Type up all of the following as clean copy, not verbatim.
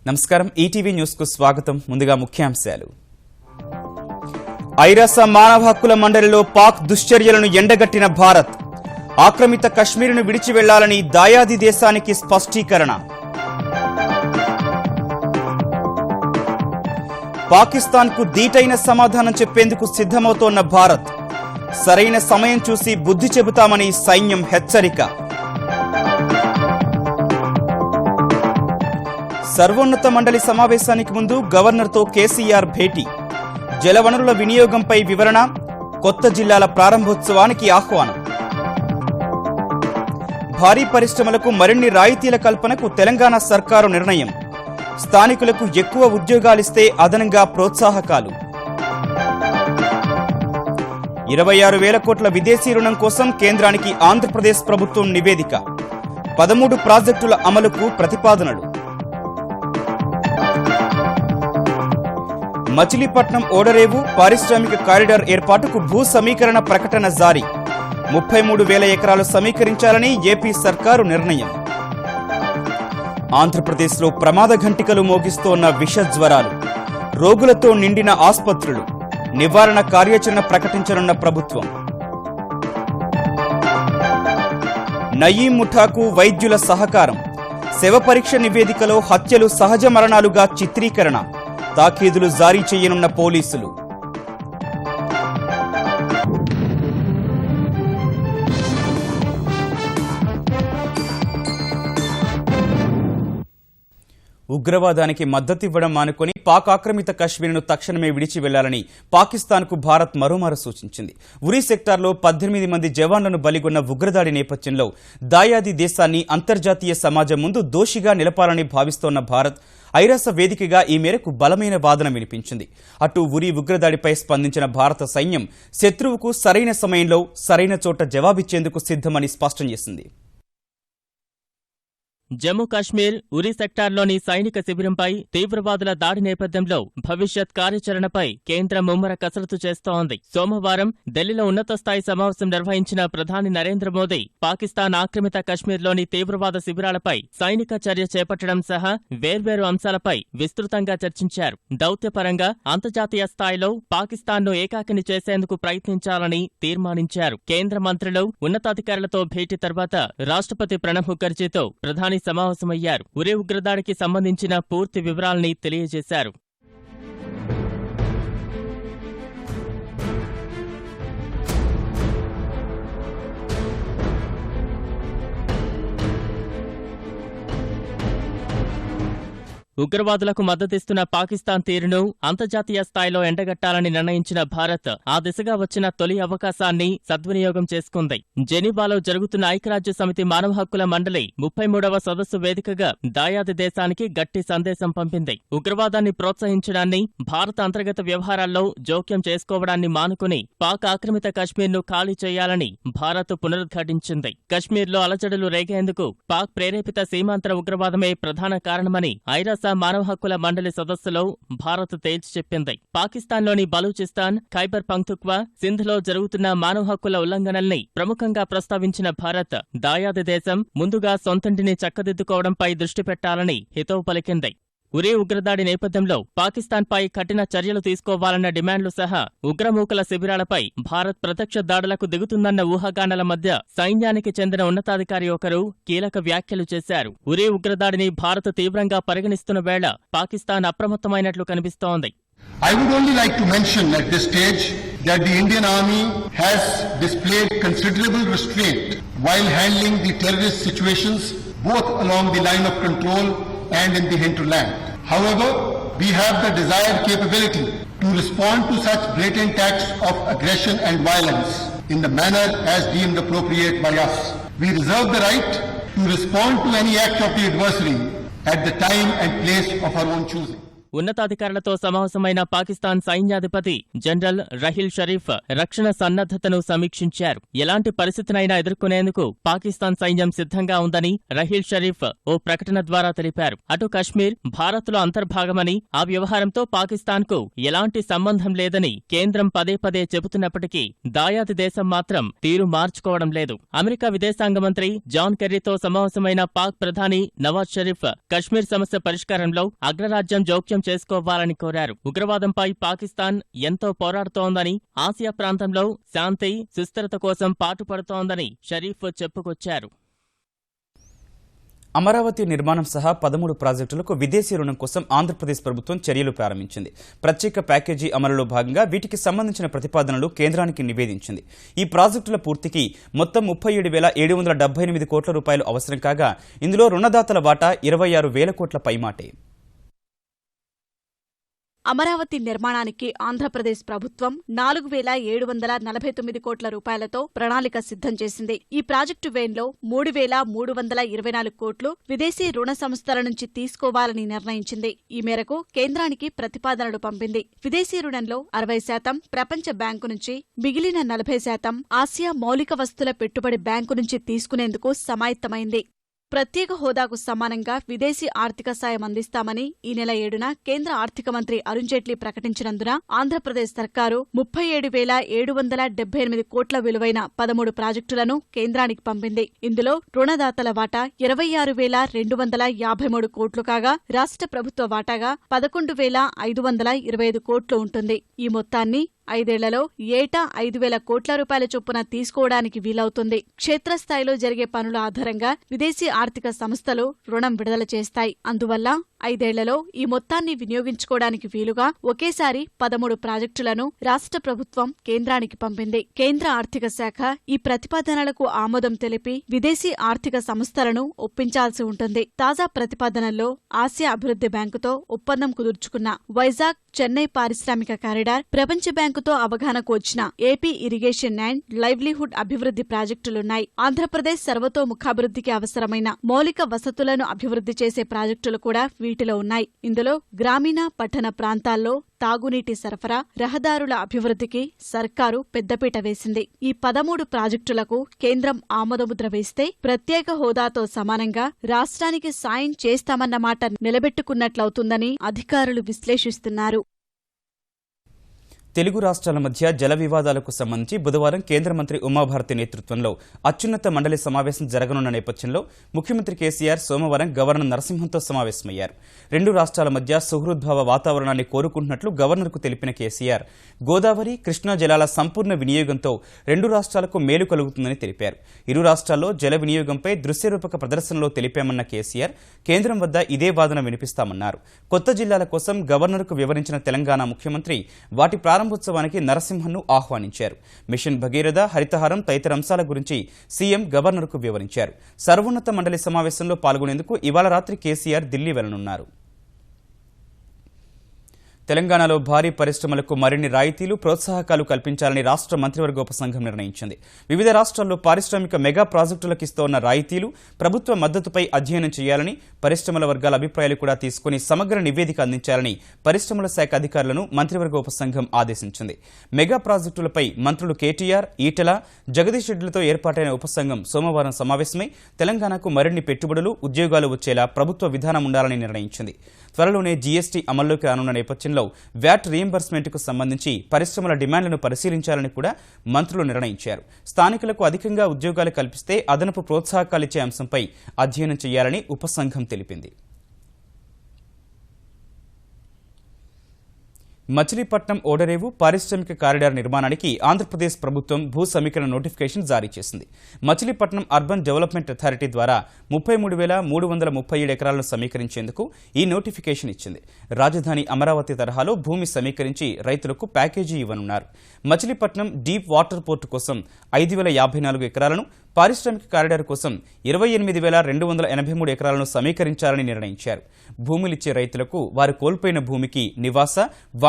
నమస్కారం ETV news కు స్వాగతం. ముందుగా ముఖ్యాంశాలు. ఐరాస మానవ హక్కుల మండలిలో పాక్ దుశ్చర్యలను ఎండగట్టిన భారత్. ఆక్రమిత కశ్మీరును విడిచి వెళ్లాలని దాయాది దేశానికి స్పష్టీకరణ. పాకిస్తాన్కు దీటైన సమాధానం చెప్పేందుకు సిద్ధమవుతోన్న భారత్. సరైన సమయం చూసి బుద్ధి చెబుతామని సైన్యం హెచ్చరిక. సర్వోన్నత మండలి సమావేశానికి ముందు గవర్నర్తో కేసీఆర్ భేటీ. జలవనరుల వినియోగంపై వివరణ, కొత్త జిల్లాల ప్రారంభోత్సవానికి ఆహ్వానం. భారీ పరిశ్రమలకు మరిన్ని రాయితీల కల్పనకు తెలంగాణ సర్కారు నిర్ణయం. స్థానికులకు ఎక్కువ ఉద్యోగాలిస్తే అదనంగా ప్రోత్సాహకాలు. 26,000 కోట్ల విదేశీ రుణం కోసం కేంద్రానికి ఆంధ్రప్రదేశ్ ప్రభుత్వం నివేదిక. 13 ప్రాజెక్టుల అమలుకు ప్రతిపాదనలు. మచిలీపట్నం ఓడరేవు పారిశ్రామిక కారిడార్ ఏర్పాటుకు భూ సమీకరణ ప్రకటన జారీ. 33,000 ఎకరాలు సమీకరించాలని ఏపీ సర్కారు నిర్ణయం. ఆంధ్రప్రదేశ్లో ప్రమాద ఘంటికలు మోగిస్తోన్న విష జ్వరాలు. రోగులతో నిండిన ఆస్పత్రులు. నివారణ కార్యాచరణ ప్రకటించనున్న ప్రభుత్వం. నయీం ముఠాకు వైద్యుల సహకారం. శవ పరీక్ష నివేదికలో హత్యలు సహజ మరణాలుగా చిత్రీకరణ. తాకీదులు జారీ చేయనున్న పోలీసులు. ఉగ్రవాదానికి మద్దతివ్వడం మానుకొని పాక్ ఆక్రమిత కశ్మీర్ను తక్షణమే విడిచి వెళ్లాలని పాకిస్తాన్కు భారత్ మరోమారు సూచించింది. ఉరీ సెక్టార్లో 18 మంది జవాన్లను బలిగొన్న ఉగ్రదాడి నేపథ్యంలో దాయాది దేశాన్ని అంతర్జాతీయ సమాజం ముందు దోషిగా నిలపాలని భావిస్తోన్న భారత్ ఐరాస వేదికగా ఈ మేరకు బలమైన వాదన వినిపించింది. అటు ఉరీ ఉగ్రదాడిపై స్పందించిన భారత సైన్యం శత్రువుకు సరైన సమయంలో సరైన చోట జవాబిచ్చేందుకు సిద్ధమని స్పష్టం చేసింది. జమ్మూ కాశ్మీర్ ఉరీ సెక్టార్లోని సైనిక శిబిరంపై తీవ్రవాదుల దాడి నేపథ్యంలో భవిష్యత్ కార్యాచరణపై కేంద్రం ముమ్మర కసరత్తు చేస్తోంది. సోమవారం ఢిల్లీలో ఉన్నత స్థాయి సమావేశం నిర్వహించిన ప్రధాని నరేంద్ర మోదీ పాకిస్తాన్ ఆక్రమిత కశ్మీర్లోని తీవ్రవాద శిబిరాలపై సైనిక చర్య చేపట్టడం సహా వేర్వేరు అంశాలపై విస్తృతంగా చర్చించారు. దౌత్యపరంగా అంతర్జాతీయ స్థాయిలో పాకిస్తాన్ను ఏకాకిని చేసేందుకు ప్రయత్నించాలని తీర్మానించారు. కేంద్ర మంత్రులు ఉన్నతాధికారులతో భేటీ తర్వాత రాష్ట్రపతి ప్రణబ్ ముఖర్జీతో ప్రధాని సమావేశమయ్యారు. ఉరీ ఉగ్రదాడికి సంబంధించిన పూర్తి వివరాల్ని తెలియజేశారు. ఉగ్రవాదులకు మద్దతిస్తున్న పాకిస్తాన్ తీరును అంతర్జాతీయ స్థాయిలో ఎండగట్టాలని నిర్ణయించిన భారత్ ఆ దిశగా వచ్చిన తొలి అవకాశాన్ని సద్వినియోగం చేసుకుంది. జెనీవాలో జరుగుతున్న ఐక్యరాజ్య సమితి మానవ హక్కుల మండలి 33వ సదస్సు వేదికగా దాయాది దేశానికి గట్టి సందేశం పంపింది. ఉగ్రవాదాన్ని ప్రోత్సహించడాన్ని, భారత అంతర్గత వ్యవహారాల్లో జోక్యం చేసుకోవడాన్ని మానుకుని పాక్ ఆక్రమిత కశ్మీర్ను ఖాళీ చేయాలని భారత్ పునరుద్ఘాటించింది. కశ్మీర్లో అలజడులు రేగేందుకు పాక్ ప్రేరేపిత సీమాంతర ఉగ్రవాదమే ప్రధాన కారణమని ఐరాస మానవ హక్కుల మండలి సదస్సులో భారత్ తేల్చి చెప్పింది. పాకిస్తాన్లోని బలూచిస్తాన్, ఖైబర్ పఖ్తూన్ఖ్వా, సింధ్లో జరుగుతున్న మానవ హక్కుల ఉల్లంఘనల్ని ప్రముఖంగా ప్రస్తావించిన భారత్ దాయాది దేశం ముందుగా సొంతంటిని చక్కదిద్దుకోవడంపై దృష్టి పెట్టాలని హితవు పలికింది. ఉరీ ఉగ్రదాడి నేపథ్యంలో పాకిస్తాన్పై కఠిన చర్యలు తీసుకోవాలన్న డిమాండ్లు సహా ఉగ్రమూకల శిబిరాలపై భారత్ ప్రత్యక్ష దాడులకు దిగుతుందన్న ఊహాగానాల మధ్య సైన్యానికి చెందిన ఉన్నతాధికారి ఒకరు కీలక వ్యాఖ్యలు చేశారు. ఉరీ ఉగ్రదాడిని భారత్ తీవ్రంగా పరిగణిస్తున్న వేళ పాకిస్తాన్ అప్రమత్తమైనట్లు కనిపిస్తోంది. I would only like to mention at this stage that the Indian Army has displayed considerable restraint while handling the terrorist situations both along the line of control and in the hinterland. However, we have the desired capability to respond to such blatant acts of aggression and violence in the manner as deemed appropriate by us. We reserve the right to respond to any act of the adversary at the time and place of our own choosing. ఉన్నతాధికారులతో సమావేశమైన పాకిస్తాన్ సైన్యాధిపతి general Raheel Sharif రక్షణ సన్నద్ధతను సమీక్షించారు. ఎలాంటి పరిస్థితినైనా ఎదుర్కొనేందుకు పాకిస్తాన్ సైన్యం సిద్ధంగా ఉందని రహీల్ షరీఫ్ ఓ ప్రకటన ద్వారా తెలిపారు. అటు కశ్మీర్ భారత్లో అంతర్భాగమని, ఆ వ్యవహారంతో పాకిస్తాన్కు ఎలాంటి సంబంధం లేదని కేంద్రం పదే పదే చెబుతున్నప్పటికీ దాయాది దేశం మాత్రం తీరు మార్చుకోవడం లేదు. అమెరికా విదేశాంగ మంత్రి జాన్ కెర్రీతో సమావేశమైన పాక్ ప్రధాని నవాజ్ షరీఫ్ కశ్మీర్ సమస్య పరిష్కారంలో అగ్రరాజ్యం జోక్యం చేసుకోవాలని కోరారు. ఉగ్రవాదంపై పాకిస్తాన్ ఎంతో పోరాడుతోందని, ఆసియా ప్రాంతంలో శాంతి సుస్థిరత కోసం పాటుపడుతోందని షరీఫ్ చెప్పుకొచ్చారు. అమరావతి నిర్మాణం సహా 13 ప్రాజెక్టులకు విదేశీ రుణం కోసం ఆంధ్రప్రదేశ్ ప్రభుత్వం చర్యలు ప్రారంభించింది. ప్రత్యేక ప్యాకేజీ అమలులో భాగంగా వీటికి సంబంధించిన ప్రతిపాదనలు కేంద్రానికి నివేదించింది. ఈ ప్రాజెక్టుల పూర్తికి మొత్తం 37,778 కోట్ల రూపాయలు అవసరం కాగా, ఇందులో రుణదాతల వాటా 26,000 కోట్ల పైమాటే. అమరావతి నిర్మాణానికి ఆంధ్రప్రదేశ్ ప్రభుత్వం 4,749 కోట్ల రూపాయలతో ప్రణాళిక సిద్ధం చేసింది. ఈ ప్రాజెక్టు వేన్లో 3,324 కోట్లు విదేశీ రుణ సంస్థల నుంచి తీసుకోవాలని నిర్ణయించింది. ఈ మేరకు కేంద్రానికి ప్రతిపాదనలు పంపింది. విదేశీ రుణంలో 60% ప్రపంచ బ్యాంకు నుంచి, మిగిలిన 40% ఆసియా మౌలిక వస్తుల పెట్టుబడి బ్యాంకు నుంచి తీసుకునేందుకు సమాయత్తమైంది. ప్రత్యేక హోదాకు సమానంగా విదేశీ ఆర్థిక సాయం అందిస్తామని ఈ నెల 7న కేంద్ర ఆర్థిక మంత్రి అరుణ్ జైట్లీ ప్రకటించినందున ఆంధ్రప్రదేశ్ సర్కారు 37,778 కోట్ల విలువైన 13 ప్రాజెక్టులను కేంద్రానికి పంపింది. ఇందులో రుణదాతల వాటా 26,253 కోట్లు కాగా, రాష్ట్ర ప్రభుత్వ వాటాగా 11,525 కోట్లు ఉంటుంది. ఈ మొత్తాన్ని 5 ఏళ్లలో ఏటా 5,000 కోట్ల రూపాయల చొప్పున తీసుకోవడానికి వీలవుతుంది. క్షేత్రస్థాయిలో జరిగే పనుల ఆధారంగా విదేశీ ఆర్థిక సంస్థలు రుణం విడుదల చేస్తాయి. అందువల్ల 5 ఏళ్లలో ఈ మొత్తాన్ని వినియోగించుకోవడానికి వీలుగా ఒకేసారి 13 ప్రాజెక్టులను రాష్ట్ర ప్రభుత్వం కేంద్రానికి పంపింది. కేంద్ర ఆర్థిక శాఖ ఈ ప్రతిపాదనలకు ఆమోదం తెలిపి విదేశీ ఆర్థిక సంస్థలను ఒప్పించాల్సి ఉంటుంది. తాజా ప్రతిపాదనల్లో ఆసియా అభివృద్ధి బ్యాంకుతో ఒప్పందం కుదుర్చుకున్న వైజాగ్ చెన్నై పారిశ్రామిక కారిడార్, ప్రపంచ బ్యాంకుతో అవగాహనకు వచ్చిన ఏపీ ఇరిగేషన్ అండ్ లైవ్లీహుడ్ అభివృద్ధి ప్రాజెక్టులున్నాయి. ఆంధ్రప్రదేశ్ సర్వతోముఖాభివృద్ధికి అవసరమైన మౌలిక వసతులను అభివృద్ధి చేసే ప్రాజెక్టులు కూడా వీటిలో ఉన్నాయి. ఇందులో గ్రామీణ, పట్టణ ప్రాంతాల్లో తాగునీటి సరఫరా, రహదారుల అభివృద్ధికి సర్కారు పెద్దపీట వేసింది. ఈ 13 ప్రాజెక్టులకు కేంద్రం ఆమోదముద్ర వేస్తే ప్రత్యేక హోదాతో సమానంగా రాష్ట్రానికి సాయం చేస్తామన్న మాట నిలబెట్టుకున్నట్లవుతుందని అధికారులు విశ్లేషిస్తున్నారు. తెలుగు రాష్ట్రాల మధ్య జల వివాదాలకు సంబంధించి బుధవారం కేంద్ర మంత్రి ఉమాభారతి నేతృత్వంలో అత్యున్నత మండలి సమావేశం జరగనున్న నేపథ్యంలో ముఖ్యమంత్రి కేసీఆర్ సోమవారం గవర్నర్ నరసింహన్తో సమావేశమయ్యారు. 2 రాష్ట్రాల మధ్య సుహృద్భావ వాతావరణాన్ని కోరుకుంటున్నట్లు గవర్నర్కు తెలిపిన కేసీఆర్ గోదావరి, కృష్ణా జలాల సంపూర్ణ వినియోగంతో 2 రాష్ట్రాలకు మేలు కలుగుతుందని తెలిపారు. ఇరు రాష్ట్రాల్లో జల వినియోగంపై దృశ్యరూపక ప్రదర్శనలో తెలిపామన్న కేసీఆర్ కేంద్రం వద్ద ఇదే వాదన వినిపిస్తామన్నారు. కొత్త జిల్లాల కోసం గవర్నర్కు వివరించిన తెలంగాణ ముఖ్యమంత్రి వాటి ప్రారంభోత్సవానికి నరసింహన్ను ఆహ్వానించారు. మిషన్ భగీరథ, హరితహారం తదితర అంశాల గురించి సీఎం గవర్నర్కు వివరించారు. సర్వోన్నత మండలి సమావేశంలో పాల్గొనేందుకు ఇవాళ రాత్రి కేసీఆర్ ఢిల్లీ వెళ్లనున్నారు. తెలంగాణలో భారీ పరిశ్రమలకు మరిన్ని రాయితీలు, ప్రోత్సాహకాలు కల్పించాలని రాష్ట్ర మంత్రివర్గ ఉపసంఘం నిర్ణయించింది. వివిధ రాష్ట్రాల్లో పారిశ్రామిక మెగా ప్రాజెక్టులకు ఇస్తోన్న రాయితీలు, ప్రభుత్వ మద్దతుపై అధ్యయనం చేయాలని, పరిశ్రమల వర్గాల అభిప్రాయాలు కూడా తీసుకుని సమగ్ర నివేదిక అందించాలని పరిశ్రమల శాఖ అధికారులను మంత్రివర్గ ఉపసంఘం ఆదేశించింది. మెగా ప్రాజెక్టులపై మంత్రులు కేటీఆర్, ఈటెల, జగదీష్ రెడ్డిలతో ఏర్పాటైన ఉపసంఘం సోమవారం సమావేశమై తెలంగాణకు మరిన్ని పెట్టుబడులు, ఉద్యోగాలు వచ్చేలా ప్రభుత్వ విధానం ఉండాలని నిర్ణయించింది. త్వరలోనే జీఎస్టీ అమల్లోకి రానున్న నేపథ్యంలో వ్యాట్ రీయింబర్స్మెంట్కు సంబంధించి పరిశ్రమల డిమాండ్లను పరిశీలించాలని కూడా మంత్రులు నిర్ణయించారు. స్థానికులకు అధికంగా ఉద్యోగాలు కల్పిస్తే అదనపు ప్రోత్సాహకాలిచ్చే అంశంపై అధ్యయనం చేయాలని ఉపసంఘం తెలిపింది. మచిలీపట్నం ఓడరేవు పారిశ్రామిక కారిడార్ నిర్మాణానికి ఆంధ్రప్రదేశ్ ప్రభుత్వం భూ సమీకరణ నోటిఫికేషన్ జారీ చేసింది. మచిలీపట్నం అర్బన్ డెవలప్మెంట్ అథారిటీ ద్వారా 33,337 ఎకరాలను సమీకరించేందుకు ఈ నోటిఫికేషన్ ఇచ్చింది. రాజధాని అమరావతి తరహాలో భూమి సమీకరించి రైతులకు ప్యాకేజీ ఇవ్వనున్నారు. మచిలీపట్నం డీప్ వాటర్ పోర్టు కోసం 5,054 ఎకరాలను, పారిశ్రామిక కారిడార్ కోసం 28,283 ఎకరాలను సమీకరించాలని నిర్ణయించారు. భూములిచ్చే రైతులకు వారు కోల్పోయిన భూమికి నివాస,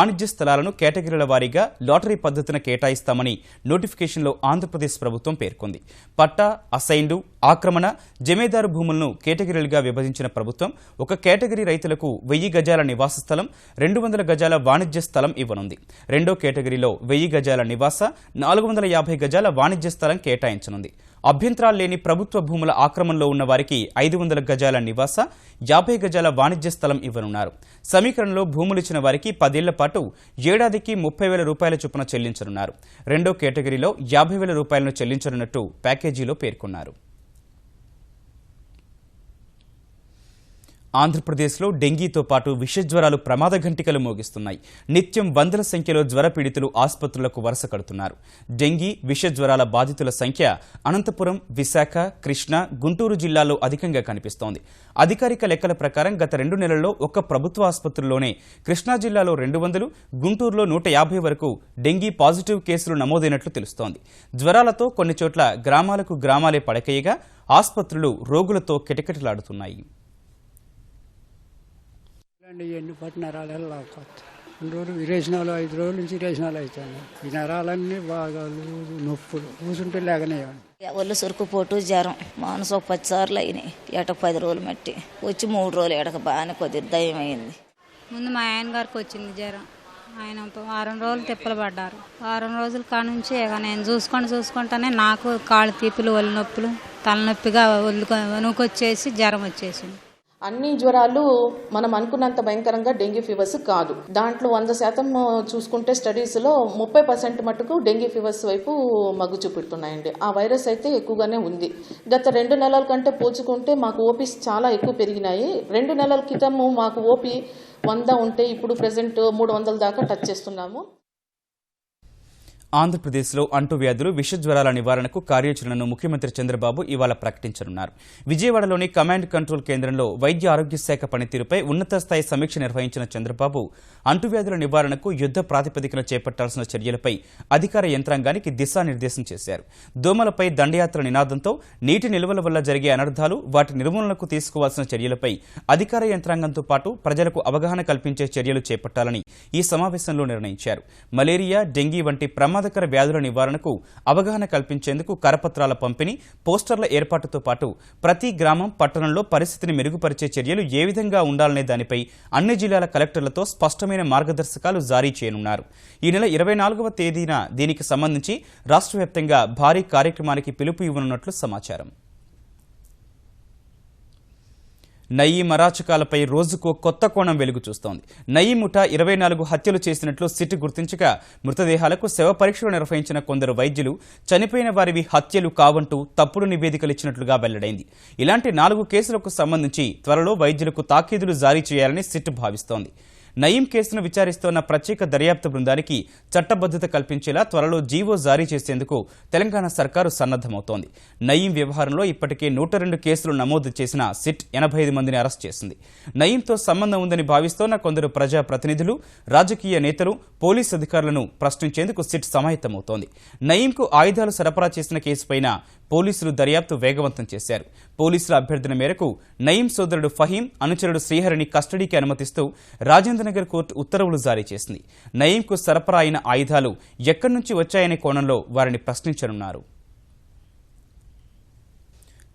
వాణిజ్య స్థలాలను కేటగిరీల వారీగా లాటరీ పద్ధతిన కేటాయిస్తామని నోటిఫికేషన్లో ఆంధ్రప్రదేశ్ ప్రభుత్వం పేర్కొంది. పట్టా, అసైన్డు, ఆక్రమణ, జమేదారు భూములను కేటగిరీలుగా విభజించిన ప్రభుత్వం ఒక కేటగిరీ రైతులకు 1000 గజాల నివాస స్థలం, 200 గజాల వాణిజ్య స్థలం ఇవ్వనుంది. రెండో కేటగిరీలో 1000 గజాల నివాస, 450 గజాల వాణిజ్య స్థలం కేటాయించనుంది. అభ్యంతరాలు లేని ప్రభుత్వ భూముల ఆక్రమణలో ఉన్న వారికి 500 గజాల నివాస, 50 గజాల వాణిజ్య స్థలం ఇవ్వనున్నారు. సమీకరణలో భూములిచ్చిన వారికి 10 ఏళ్ల పాటు ఏడాదికి 30,000 రూపాయల చొప్పున చెల్లించనున్నారు. రెండో కేటగిరీలో 50,000 రూపాయలను చెల్లించనున్నట్టు ప్యాకేజీలో పేర్కొన్నారు. ఆంధ్రప్రదేశ్లో డెంగీతో పాటు విషజ్వరాలు ప్రమాద ఘంటికలు మోగిస్తున్నాయి. నిత్యం వందల సంఖ్యలో జ్వరపీడితులు ఆసుపత్రులకు వరుస కడుతున్నారు. డెంగీ, విషజ్వరాల బాధితుల సంఖ్య అనంతపురం, విశాఖ, కృష్ణా, గుంటూరు జిల్లాల్లో అధికంగా కనిపిస్తోంది. అధికారిక లెక్కల ప్రకారం గత 2 నెలల్లో ఒక్క ప్రభుత్వ ఆసుపత్రుల్లోనే కృష్ణా జిల్లాలో 200, గుంటూరులో 150 వరకు డెంగీ పాజిటివ్ కేసులు నమోదైనట్లు తెలుస్తోంది. జ్వరాలతో కొన్ని చోట్ల గ్రామాలకు గ్రామాలే పడకేయగా ఆసుపత్రులు రోగులతో కిటకిటలాడుతున్నాయి. ఎన్ని పట్టి నరాలు వెళ్ళకపోతే 2 రోజులు విరేచనాలు, 5 రోజుల నుంచి విరేచనాలు అవుతాయి. ఈ నరాలన్నీ బాగా నొప్పులు కూర్చుంటే లేకనే ఒళ్ళు సురుకుపోటు, జ్వరం, మానసు ఒక 10 సార్లు అయినాయి. ఏటకు 10 రోజులు మట్టి వచ్చి 3 రోజులు ఏటకు బాగానే కొద్దిగా దయ్యం అయింది. ముందు మా ఆయన గారికి వచ్చింది జ్వరం. ఆయన 4 రోజులు తిప్పలు పడ్డారు. 4 రోజుల కాడ నుంచి ఇక నేను చూసుకుంటానే నాకు కాళ్ళు తీపులు, ఒళ్ళు నొప్పులు, తలనొప్పిగా ఒళ్ళు వణుకొచ్చేసి జ్వరం వచ్చేసింది. అన్ని జ్వరాలు మనం అనుకున్నంత భయంకరంగా డెంగ్యూ ఫీవర్స్ కాదు. దాంట్లో 100% చూసుకుంటే స్టడీస్లో 30% మటుకు డెంగ్యూ ఫీవర్స్ వైపు మగ్గు చూపెడుతున్నాయండి. ఆ వైరస్ అయితే ఎక్కువగానే ఉంది. గత 2 నెలల కంటే పోల్చుకుంటే మాకు ఓపీస్ చాలా ఎక్కువ పెరిగినాయి. 2 నెలల క్రితం మాకు ఓపీ 100 ఉంటే ఇప్పుడు ప్రెసెంట్ 300 దాకా టచ్ చేస్తున్నాము. ఆంధ్రప్రదేశ్లో అంటువ్యాధులు, విషజ్వరాల నివారణకు కార్యాచరణను ముఖ్యమంత్రి చంద్రబాబు ఇవాళ ప్రకటించనున్నారు. విజయవాడలోని కమాండ్ కంట్రోల్ కేంద్రంలో వైద్య ఆరోగ్య శాఖ పనితీరుపై ఉన్నత స్థాయి సమీక్ష నిర్వహించిన చంద్రబాబు అంటువ్యాధుల నివారణకు యుద్ధ ప్రాతిపదికన చేపట్టాల్సిన చర్యలపై అధికార యంత్రాంగానికి దిశానిర్దేశం చేశారు. దోమలపై దండయాత్ర నినాదంతో నీటి నిల్వల వల్ల జరిగే అనర్థాలు, వాటి నిర్మూలనకు తీసుకోవాల్సిన చర్యలపై అధికార యంత్రాంగంతో పాటు ప్రజలకు అవగాహన కల్పించే చర్యలు చేపట్టాలని ఈ సమావేశంలో నిర్ణయించారు. మలేరియా, డెంగీ వంటి ప్రమాదకర వ్యాధుల నివారణకు అవగాహన కల్పించేందుకు కరపత్రాల పంపిణీ, పోస్టర్ల ఏర్పాటుతో పాటు ప్రతి గ్రామం, పట్టణంలో పరిస్థితిని మెరుగుపరిచే చర్యలు ఏ విధంగా ఉండాలనే దానిపై అన్ని జిల్లాల కలెక్టర్లతో స్పష్టమైన మార్గదర్శకాలు జారీ చేయనున్నారు. ఈ నెల 24వ తేదీన దీనికి సంబంధించి రాష్ట్ర వ్యాప్తంగా భారీ కార్యక్రమానికి పిలుపు ఇవ్వనున్నట్లు సమాచారం. నయీం అరాచకాలపై రోజుకో కొత్త కోణం వెలుగు చూస్తోంది. నయీం ముఠా 24 హత్యలు చేసినట్లు సిట్ గుర్తించగా మృతదేహాలకు శవ పరీక్షలు నిర్వహించిన కొందరు వైద్యులు చనిపోయిన వారివి హత్యలు కావంటూ తప్పుడు నివేదికలు ఇచ్చినట్లుగా వెల్లడైంది. ఇలాంటి 4 కేసులకు సంబంధించి త్వరలో వైద్యులకు తాకీదులు జారీ చేయాలని సిట్ భావిస్తోంది. నయీం కేసును విచారిస్తోన్న ప్రత్యేక దర్యాప్తు బృందానికి చట్టబద్దత కల్పించేలా త్వరలో జీవో జారీ చేసేందుకు తెలంగాణ సర్కారు సన్నద్దమవుతోంది. నయీం వ్యవహారంలో ఇప్పటికే 102 కేసులు నమోదు చేసిన సిట్ 85 మందిని అరెస్ట్ చేసింది. నయీంతో సంబంధం ఉందని భావిస్తోన్న కొందరు ప్రజాప్రతినిధులు, రాజకీయ నేతలు, పోలీసు అధికారులను ప్రశ్నించేందుకు సిట్ సమాయత్తమవుతోంది. నయీంకు ఆయుధాలు సరఫరా చేసిన కేసుపైన పోలీసులు దర్యాప్తు వేగవంతం చేశారు. పోలీసుల అభ్యర్థన మేరకు నయీం సోదరుడు ఫహీం, అనుచరుడు శ్రీహరిని కస్టడీకి అనుమతిస్తూ రాజేంద్రనగర్ కోర్టు ఉత్తర్వులు జారీ చేసింది. నయీంకు సరఫరా అయిన ఆయుధాలు ఎక్కడి నుంచి వచ్చాయనే కోణంలో వారిని ప్రశ్నించనున్నారు.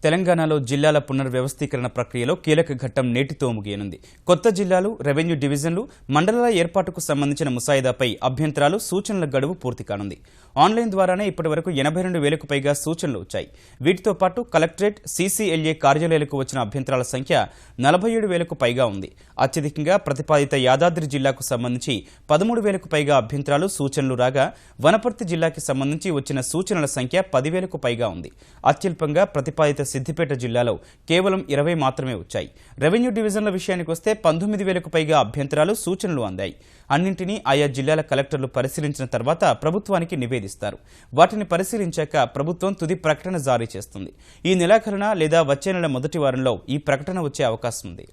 తెలంగాణలో జిల్లాల పునర్వ్యవస్థీకరణ ప్రక్రియలో కీలక ఘట్టం నేటితో ముగియనుంది. కొత్త జిల్లాలు, రెవెన్యూ డివిజన్లు, మండలాల ఏర్పాటుకు సంబంధించిన ముసాయిదాపై అభ్యంతరాలు, సూచనల గడువు పూర్తి కానుంది. ఆన్లైన్ ద్వారానే ఇప్పటివరకు 82,000కు పైగా సూచనలు వచ్చాయి. వీటితో పాటు కలెక్టరేట్, సీసీఎల్ఏ కార్యాలయాలకు వచ్చిన అభ్యంతరాల సంఖ్య 47,000కు పైగా ఉంది. అత్యధికంగా ప్రతిపాదిత యాదాద్రి జిల్లాకు సంబంధించి 13,000కు పైగా అభ్యంతరాలు, సూచనలు రాగా వనపర్తి జిల్లాకి సంబంధించి వచ్చిన సూచనల సంఖ్య 10,000కు పైగా ఉంది. అత్యల్పంగా ప్రతిపాదిత సిద్దిపేట జిల్లాలో కేవలం 20 మాత్రమే వచ్చాయి. రెవెన్యూ డివిజన్ల విషయానికి వస్తే 19,000కు పైగా అభ్యంతరాలు, సూచనలు అందాయి. అన్నింటినీ ఆయా జిల్లాల కలెక్టర్లు పరిశీలించిన తర్వాత ప్రభుత్వానికి నివేదిస్తారు. వాటిని పరిశీలించాక ప్రభుత్వం తుది ప్రకటన జారీ చేస్తుంది. ఈ నెలాఖరున లేదా వచ్చే నెల మొదటి వారంలో ఈ ప్రకటన వచ్చే అవకాశం ఉంది.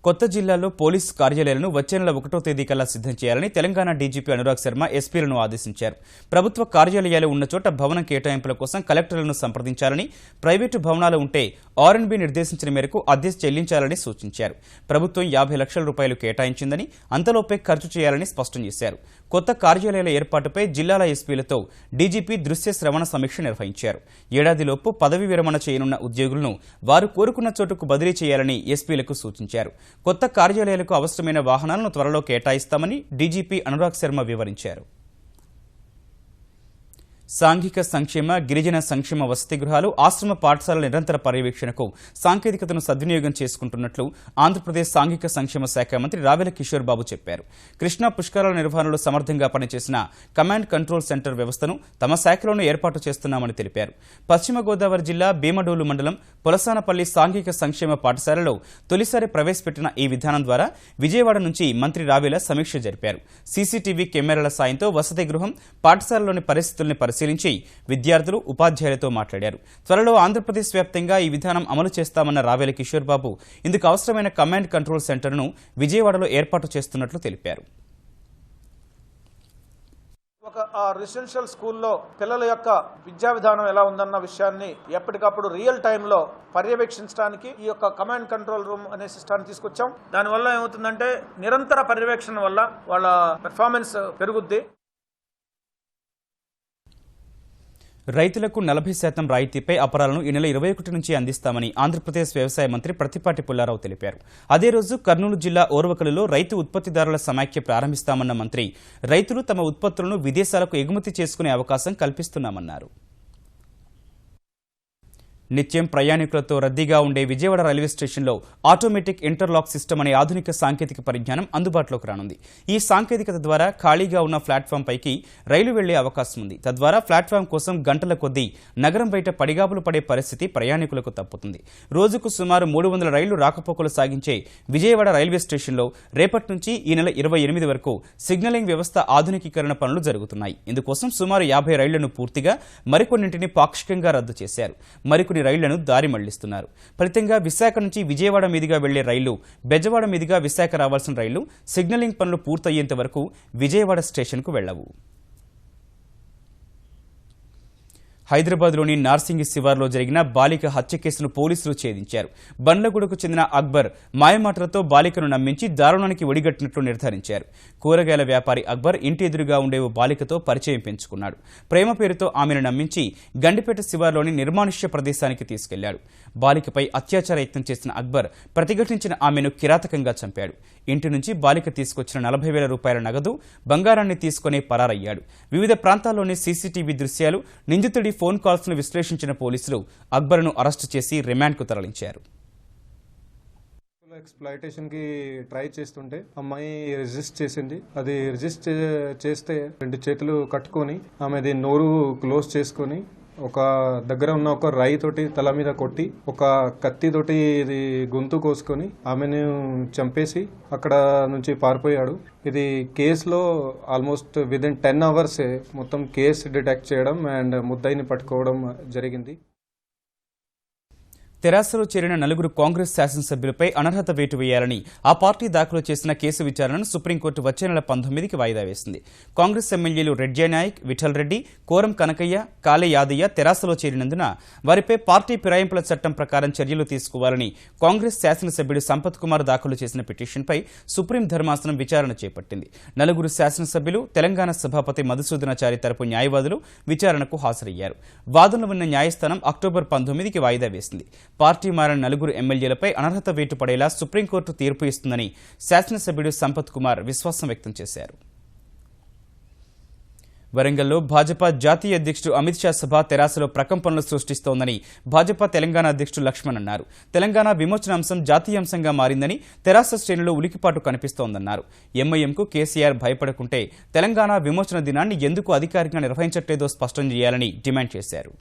కొత్త జిల్లాల్లో పోలీసు కార్యాలయాలను వచ్చే నెల 1వ తేదీ కల్లా సిద్ధం చేయాలని తెలంగాణ డీజీపీ అనురాగ్ శర్మ ఎస్పీలను ఆదేశించారు. ప్రభుత్వ కార్యాలయాలు ఉన్న చోట భవనం కేటాయింపుల కోసం కలెక్టర్లను సంప్రదించాలని, ప్రైవేటు భవనాలు ఉంటే ఆర్ఎండ్బీ నిర్దేశించిన మేరకు అద్దె చెల్లించాలని సూచించారు. ప్రభుత్వం 50 లక్షల రూపాయలు కేటాయించిందని, అంతలోపే ఖర్చు చేయాలని స్పష్టం చేశారు. కొత్త కార్యాలయాల ఏర్పాటుపై జిల్లాల ఎస్పీలతో డీజీపీ దృశ్య శ్రవణ సమీక్ష నిర్వహించారు. ఏడాదిలోపు పదవి విరమణ చేయనున్న ఉద్యోగులను వారు కోరుకున్న చోటుకు బదిలీ చేయాలని ఎస్పీలకు సూచించారు. కొత్త కార్యాలయాలకు అవసరమైన వాహనాలను త్వరలో కేటాయిస్తామని డీజీపీ అనురాగ్ శర్మ వివరించారు. సాంఘిక సంక్షేమ, గిరిజన సంక్షేమ వసతి గృహాలు, ఆశ్రమ పాఠశాలల నిరంతర పర్యవేక్షణకు సాంకేతికతను సద్వినియోగం చేసుకుంటున్నట్లు ఆంధ్రప్రదేశ్ సాంఘిక సంక్షేమ శాఖ మంత్రి రావెల కిషోర్ బాబు చెప్పారు. కృష్ణా పుష్కరాల నిర్వహణలో సమర్థంగా పనిచేసిన కమాండ్ కంట్రోల్ సెంటర్ వ్యవస్థను తమ శాఖలోనూ ఏర్పాటు చేస్తున్నామని తెలిపారు. పశ్చిమ గోదావరి జిల్లా భీమడోలు మండలం పొలసానపల్లి సాంఘిక సంక్షేమ పాఠశాలలో తొలిసారి ప్రవేశపెట్టిన ఈ విధానం ద్వారా విజయవాడ నుంచి మంత్రి రావెల సమీక్ష జరిపారు. సీసీటీవీ కెమెరాల సాయంతో వసతి గృహం, పాఠశాలలోని పరిస్థితుల్ని పరిశీలించి విద్యార్థులు, ఉపాధ్యాయులతో మాట్లాడారు. త్వరలో ఆంధ్రప్రదేశ్ వ్యాప్తంగా ఈ విధానం అమలు చేస్తామన్న రావెల కిషోర్ బాబు ఇందుకు అవసరమైన కమాండ్ కంట్రోల్ సెంటర్ను విజయవాడలో ఏర్పాటు చేస్తున్నట్లు తెలిపారు. ఒక రెసిడెన్షియల్ స్కూల్లో పిల్లల యొక్క విద్యా విధానం ఎలా ఉందన్న విషయాన్ని ఎప్పటికప్పుడు రియల్ టైంలో పర్యవేక్షించడానికి ఈ యొక్క కమాండ్ కంట్రోల్ రూమ్ అనే సిస్టాన్ని తీసుకొచ్చాం. దానివల్ల ఏమవుతుందంటే నిరంతర పర్యవేక్షణ వల్ల వాళ్ళ పెర్ఫార్మెన్స్ పెరుగుద్ది. రైతులకు 40% రాయితీపై అపరాలను ఈ నెల 21 నుంచి అందిస్తామని ఆంధ్రప్రదేశ్ వ్యవసాయ మంత్రి ప్రత్తిపాటి పుల్లారావు తెలిపారు. అదే రోజు కర్నూలు జిల్లా ఓర్వకలులో రైతు ఉత్పత్తిదారుల సమాఖ్య ప్రారంభిస్తామన్న మంత్రి రైతులు తమ ఉత్పత్తులను విదేశాలకు ఎగుమతి చేసుకునే అవకాశం కల్పిస్తున్నామన్నారు. నిత్యం ప్రయాణికులతో రద్దీగా ఉండే విజయవాడ రైల్వే స్టేషన్లో ఆటోమేటిక్ ఇంటర్లాక్ సిస్టమ్ అనే ఆధునిక సాంకేతిక పరిజ్ఞానం అందుబాటులోకి రానుంది. ఈ సాంకేతికత ద్వారా ఖాళీగా ఉన్న ప్లాట్ఫామ్ పైకి రైలు వెళ్లే అవకాశం ఉంది. తద్వారా ప్లాట్ఫామ్ కోసం గంటల కొద్దీ నగరం బయట పడిగాపులు పడే పరిస్థితి ప్రయాణికులకు తప్పుతుంది. రోజుకు సుమారు 300 రైళ్లు రాకపోకలు సాగించే విజయవాడ రైల్వే స్టేషన్లో రేపటి నుంచి ఈ నెల 28 వరకు సిగ్నలింగ్ వ్యవస్థ ఆధునికీకరణ పనులు జరుగుతున్నాయి. ఇందుకోసం సుమారు 50 రైళ్లను పూర్తిగా, మరికొన్నింటిని పాక్షికంగా రద్దు చేశారు. మరికొన్ని రైళ్లను దారి మళ్లిస్తున్నారు. ఫలితంగా విశాఖ నుంచి విజయవాడ మీదుగా వెళ్లే రైళ్లు, బెజవాడ మీదుగా విశాఖ రావాల్సిన రైళ్లు సిగ్నలింగ్ పనులు పూర్తయ్యేంత వరకు విజయవాడ స్టేషన్కు వెళ్లవు. హైదరాబాద్లోని నార్సింగి శివార్లో జరిగిన బాలిక హత్య కేసును పోలీసులు ఛేదించారు. బండ్లగూడకు చెందిన అక్బర్ మాయమాటలతో బాలికను నమ్మించి దారుణానికి ఒడిగట్టినట్లు నిర్ధారించారు. కూరగాయల వ్యాపారి అక్బర్ ఇంటి ఎదురుగా ఉండే ఓ బాలికతో పరిచయం పెంచుకున్నాడు. ప్రేమ పేరుతో ఆమెను నమ్మించి గండిపేట శివార్లోని నిర్మానుష్య ప్రదేశానికి తీసుకెళ్లాడు. బాలికపై అత్యాచార యత్నం చేసిన అక్బర్ ప్రతిఘటించిన ఆమెను కిరాతకంగా చంపాడు. ఇంటి నుంచి బాలిక తీసుకొచ్చిన 40,000 రూపాయల నగదు, బంగారాన్ని తీసుకునే పరారయ్యాడు. వివిధ ప్రాంతాల్లోని సీసీటీవీ దృశ్యాలు, నిందితుడి ఫోన్ కాల్స్ ను విశ్లేషించిన పోలీసులు అక్బర్ను అరెస్టు చేసి రిమాండ్కు తరలించారు. ఎక్స్‌ప్లాయిటేషన్ కి ట్రై చేస్తుంటే అమ్మాయి రెజిస్ట్ చేసింది. అది రెజిస్ట్ చేస్తే 2 చేతులు కట్టుకొని ఆమెది నోరు క్లోజ్ చేసుకొని ఒక దగ్గర ఉన్న ఒక రాయి తోటి తల మీద కొట్టి ఒక కత్తి తోటి ఇది గొంతు కోసుకొని ఆమెను చంపేసి అక్కడ నుంచి పారిపోయాడు. ఇది కేసులో ఆల్మోస్ట్ విదిన్ 10 అవర్స్ మొత్తం కేసు డిటెక్ట్ చేయడం అండ్ ముద్దాయిని పట్టుకోవడం జరిగింది. తెరాసలో చేరిన 4 కాంగ్రెస్ శాసనసభ్యులపై అనర్హత వేటు వేయాలని ఆ పార్టీ దాఖలు చేసిన కేసు విచారణను సుప్రీంకోర్టు వచ్చే నెల 19కి వాయిదా వేసింది. కాంగ్రెస్ ఎమ్మెల్యేలు రెడ్జే నాయక్, విఠల్ రెడ్డి, కోరం కనకయ్య, కాలే యాదయ్య తెరాసలో చేరినందున వారిపై పార్టీ ఫిరాయింపుల చట్టం ప్రకారం చర్యలు తీసుకోవాలని కాంగ్రెస్ శాసనసభ్యుడు సంపత్ కుమార్ దాఖలు చేసిన పిటిషన్పై సుప్రీం ధర్మాసనం విచారణ చేపట్టింది. 4 శాసనసభ్యులు, తెలంగాణ సభాపతి మధుసూదనాచారి తరపు న్యాయవాదులు విచారణకు హాజరయ్యారు. వాదనలు విన్న న్యాయస్థానం అక్టోబర్ 19కి వాయిదా వేసింది. పార్టీ మారిన 4 ఎమ్మెల్యేలపై అనర్హత వేటు పడేలా సుప్రీంకోర్టు తీర్పు ఇస్తుందని శాసనసభ్యుడు సంపత్ కుమార్ విశ్వాసం వ్యక్తం చేశారు. వరంగల్లో భాజపా జాతీయ అధ్యక్షుడు అమిత్ షా సభ తెరాసలో ప్రకంపనలు సృష్టిస్తోందని భాజపా తెలంగాణ అధ్యక్షుడు లక్ష్మణ్ అన్నారు. తెలంగాణ విమోచన అంశం జాతీయ అంశంగా మారిందని, తెరాస శ్రేణుల్లో ఉలికిపాటు కనిపిస్తోందన్నారు. ఎంఐఎంకు కేసీఆర్ భయపడకుంటే తెలంగాణ విమోచన దినాన్ని ఎందుకు అధికారికంగా నిర్వహించట్లేదో స్పష్టం చేయాలని డిమాండ్ చేశారు.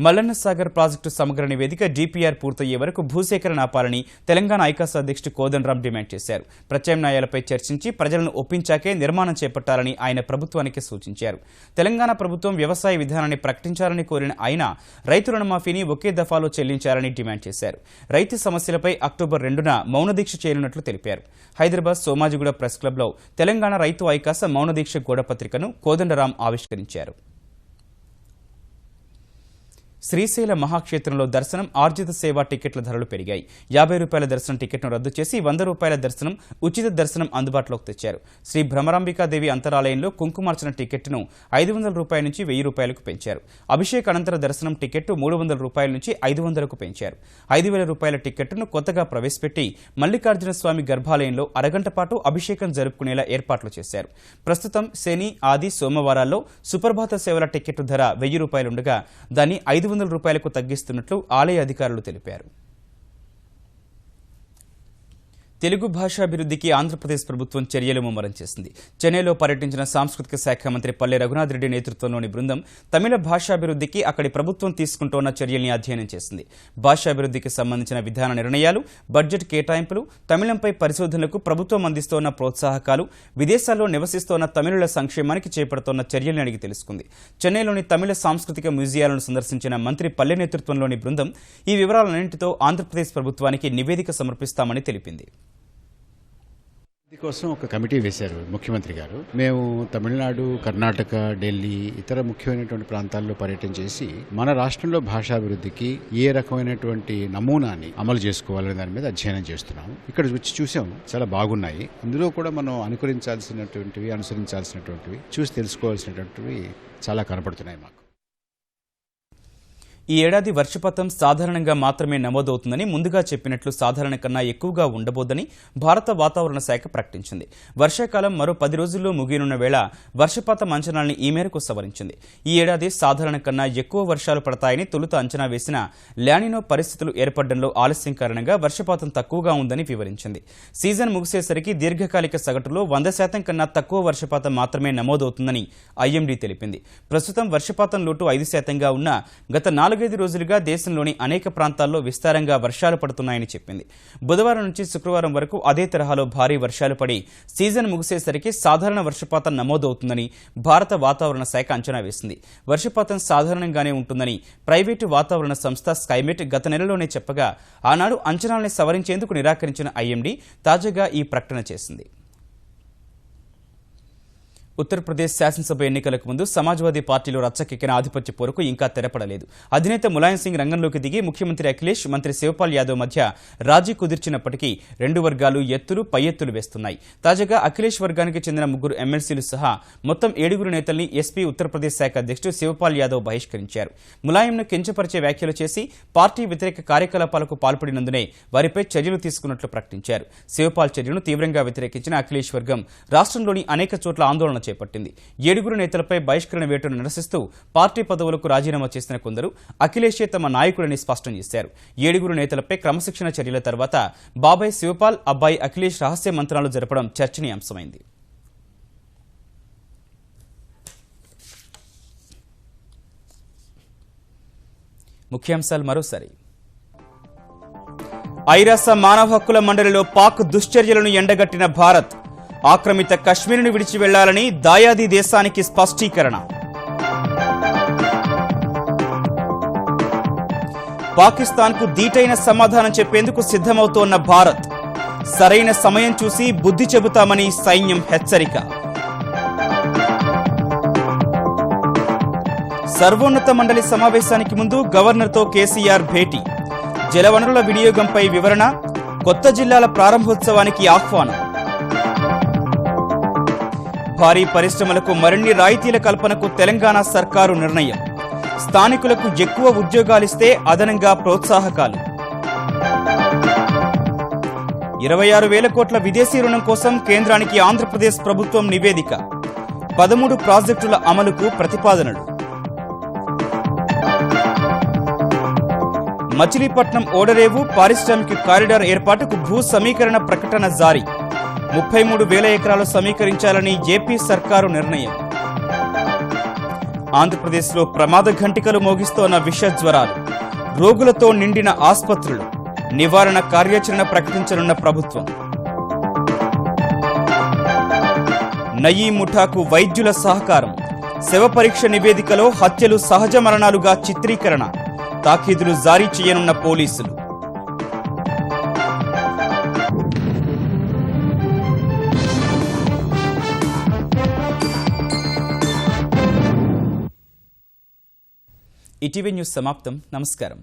మల్లన్న సాగర్ ప్రాజెక్టు సమగ్ర నివేదిక డీపీఆర్ పూర్తయ్యే వరకు భూసేకరణ ఆపాలని తెలంగాణ ఐకాస అధ్యక్షుడు కోదండరాం డిమాండ్ చేశారు. ప్రత్యామ్నాయాలపై చర్చించి ప్రజలను ఒప్పించాకే నిర్మాణం చేపట్టాలని ఆయన ప్రభుత్వానికి సూచించారు. తెలంగాణ ప్రభుత్వం వ్యవసాయ విధానాన్ని ప్రకటించాలని కోరిన ఆయన రైతు రుణమాఫీని ఒకే దఫాలో చెల్లించాలని డిమాండ్ చేశారు. రైతు సమస్యలపై అక్టోబర్ 2న మౌనదీక్ష చేయనున్నట్లు తెలిపారు. హైదరాబాద్ సోమాజిగూడ ప్రెస్ క్లబ్లో తెలంగాణ రైతు ఐకాస మౌనదీక్ష గోడపత్రికను కోదండరాం ఆవిష్కరించారు. శ్రీశైల మహాక్షేత్రంలో దర్శనం ఆర్జిత సేవా టికెట్ల ధరలు పెరిగాయి. ₹50 దర్శనం టికెట్ను రద్దు చేసి ₹100 దర్శనం ఉచిత దర్శనం అందుబాటులోకి తెచ్చారు. శ్రీ భ్రమరాంబికాదేవి అంతరాలయంలో కుంకుమార్చన టికెట్ను ₹500 నుంచి ₹1000 పెంచారు. అభిషేక అనంతర దర్శనం టికెట్ ₹300 నుంచి ₹500 పెంచారు. ₹5000 టికెట్ను కొత్తగా ప్రవేశపెట్టి మల్లికార్జున స్వామి గర్భాలయంలో అరగంట పాటు అభిషేకం జరుపుకునేలా ఏర్పాట్లు చేశారు. ప్రస్తుతం శని, ఆది, సోమవారాల్లో సుప్రభాత సేవల టికెట్ ధర ₹1000 ఉండగా దాన్ని ₹500 తగ్గిస్తున్నట్లు ఆలయ అధికారులు తెలిపారు. తెలుగు భాషాభివృద్ధికి ఆంధ్రప్రదేశ్ ప్రభుత్వం చర్యలు ముమ్మరం చేసింది. చెన్నైలో పర్యటించిన సాంస్కృతిక శాఖ మంత్రి పల్లె రఘునాథ్ రెడ్డి నేతృత్వంలోని బృందం తమిళ భాషాభివృద్ధికి అక్కడి ప్రభుత్వం తీసుకుంటోన్న చర్యల్ని అధ్యయనం చేసింది. భాషాభివృద్ధికి సంబంధించిన విధాన నిర్ణయాలు, బడ్జెట్ కేటాయింపులు, తమిళంపై పరిశోధనలకు ప్రభుత్వం అందిస్తోన్న ప్రోత్సాహకాలు, విదేశాల్లో నివసిస్తోన్న తమిళుల సంక్షేమానికి చేపడుతోన్న చర్యల్ని అడిగి తెలుసుకుంది. చెన్నైలోని తమిళ సాంస్కృతిక మ్యూజియాలను సందర్శించిన మంత్రి పల్లె నేతృత్వంలోని బృందం ఈ వివరాలన్నింటితో ఆంధ్రప్రదేశ్ ప్రభుత్వానికి నివేదిక సమర్పిస్తామని తెలిపింది. దీనికోసం ఒక కమిటీ వేశారు ముఖ్యమంత్రి గారు. మేము తమిళనాడు, కర్ణాటక, ఢిల్లీ, ఇతర ముఖ్యమైనటువంటి ప్రాంతాల్లో పర్యటన చేసి మన రాష్ట్రంలో భాషాభివృద్ధికి ఏ రకమైనటువంటి నమూనాని అమలు చేసుకోవాలనే దాని మీద అధ్యయనం చేస్తున్నాము. ఇక్కడ వచ్చి చూసాం, చాలా బాగున్నాయి. ఇందులో కూడా మనం అనుసరించాల్సినటువంటివి, చూసి తెలుసుకోవాల్సినటువంటివి చాలా కనపడుతున్నాయి మాకు. ఈ ఏడాది వర్షపాతం సాధారణంగా మాత్రమే నమోదవుతుందని ముందుగా చెప్పినట్లు సాధారణ కన్నా ఎక్కువగా ఉండబోదని భారత వాతావరణ శాఖ ప్రకటించింది. వర్షాకాలం మరో 10 రోజుల్లో ముగియనున్న వేళ వర్షపాతం అంచనాల్ని ఈ మేరకు సవరించింది. ఈ ఏడాది సాధారణ కన్నా ఎక్కువ వర్షాలు పడతాయని తొలుత అంచనా వేసిన ల్యానినో పరిస్థితులు ఏర్పడడంలో ఆలస్యం కారణంగా వర్షపాతం తక్కువగా ఉందని వివరించింది. సీజన్ ముగిసేసరికి దీర్ఘకాలిక సగటులో 100% కన్నా తక్కువ వర్షపాతం మాత్రమే నమోదవుతుందని ఐఎండీ తెలిపింది. ప్రస్తుతం వర్షపాతం లోటు 5%గా ఉన్న గత 4-5 రోజులుగా దేశంలోని అనేక ప్రాంతాల్లో విస్తారంగా వర్షాలు పడుతున్నాయని చెప్పింది. బుధవారం నుంచి శుక్రవారం వరకు అదే తరహాలో భారీ వర్షాలు పడి సీజన్ ముగిసేసరికి సాధారణ వర్షపాతం నమోదవుతుందని భారత వాతావరణ శాఖ అంచనా వేసింది. వర్షపాతం సాధారణంగానే ఉంటుందని ప్రైవేటు వాతావరణ సంస్థ స్కైమెట్ గత నెలలోనే చెప్పగా ఆనాడు అంచనాల్ని సవరించేందుకు నిరాకరించిన ఐఎండీ తాజాగా ఈ ప్రకటన చేసింది. ఉత్తరప్రదేశ్ శాసనసభ ఎన్నికలకు ముందు సమాజ్వాదీ పార్టీలో రచ్చకెక్కిన ఆధిపత్య పోరుకు ఇంకా తెరపడలేదు. అధినేత ములాయం సింగ్ రంగంలోకి దిగి ముఖ్యమంత్రి అఖిలేష్, మంత్రి శివపాల్ యాదవ్ మధ్య రాజీ కుదిర్చినప్పటికీ రెండు వర్గాలు ఎత్తులు పై ఎత్తులు వేస్తున్నాయి. తాజాగా అఖిలేష్ వర్గానికి చెందిన 3 ఎమ్మెల్సీలు సహా మొత్తం 7 నేతల్ని ఎస్పీ ఉత్తరప్రదేశ్ శాఖ అధ్యక్షుడు శివపాల్ యాదవ్ బహిష్కరించారు. ములాయంను కించపరిచే వ్యాఖ్యలు చేసి పార్టీ వ్యతిరేక కార్యకలాపాలకు పాల్పడినందునే వారిపై చర్యలు తీసుకున్నట్లు ప్రకటించారు. శివపాల్ చర్యను తీవ్రంగా వ్యతిరేకించిన అఖిలేష్ వర్గం రాష్ట్రంలోని అనేక చోట్ల ఆందోళన చేపట్టింది. 7 నేతలపై బహిష్కరణ వేటును నిరసిస్తూ పార్టీ పదవులకు రాజీనామా చేసిన కొందరు అఖిలేషే తమ నాయకుడని స్పష్టం చేశారు. 7 నేతలపై క్రమశిక్షణ చర్యల తర్వాత బాబాయ్ శివపాల్, అబ్బాయి అఖిలేష్ రహస్య మంత్రాలు జరపడం చర్చనీయాంశమైంది. ముఖ్యాంశాలు మరోసారి. ఐరాస మానవ హక్కుల మండలిలో పాక్ దుశ్చర్యలను ఎండగట్టిన భారత్. ఆక్రమిత కశ్మీర్ను విడిచి వెళ్లాలని దాయాది దేశానికి స్పష్టీకరణ. పాకిస్తాన్కు దీటైన సమాధానం చెప్పేందుకు సిద్ధమవుతోన్న భారత్. సరైన సమయం చూసి బుద్ధి చెబుతామని సైన్యం హెచ్చరిక. సర్వోన్నత మండలి సమావేశానికి ముందు గవర్నర్తో కేసీఆర్ భేటీ. జలవనరుల వినియోగంపై వివరణ, కొత్త జిల్లాల ప్రారంభోత్సవానికి ఆహ్వానం. భారీ పరిశ్రమలకు మరిన్ని రాయితీల కల్పనకు తెలంగాణ సర్కారు నిర్ణయం. స్థానికులకు ఎక్కువ ఉద్యోగాలిస్తే అదనంగా ప్రోత్సాహకాలు. 26,000 కోట్ల విదేశీ రుణం కోసం కేంద్రానికి ఆంధ్రప్రదేశ్ ప్రభుత్వం నివేదిక. 13 ప్రాజెక్టుల అమలుకు ప్రతిపాదనలు. మచిలీపట్నం ఓడరేవు పారిశ్రామిక కారిడార్ ఏర్పాటుకు భూ సమీకరణ ప్రకటన జారీ. 33,000 ఎకరాలు సమీకరించాలని ఏపీ సర్కారు నిర్ణయం. ఆంధ్రప్రదేశ్లో ప్రమాద ఘంటికలు మోగిస్తోన్న విష జ్వరాలు, రోగులతో నిండిన ఆసుపత్రులు, నివారణ కార్యాచరణ ప్రకటించనున్న ప్రభుత్వం. నయీ ముఠాకు వైద్యుల సహకారం, శవ పరీక్ష నివేదికలో హత్యలు సహజ మరణాలుగా చిత్రీకరణ, తాకీదులు జారీ చేయనున్న పోలీసులు. ఈటీవీ న్యూస్ సమాప్తం. నమస్కారం.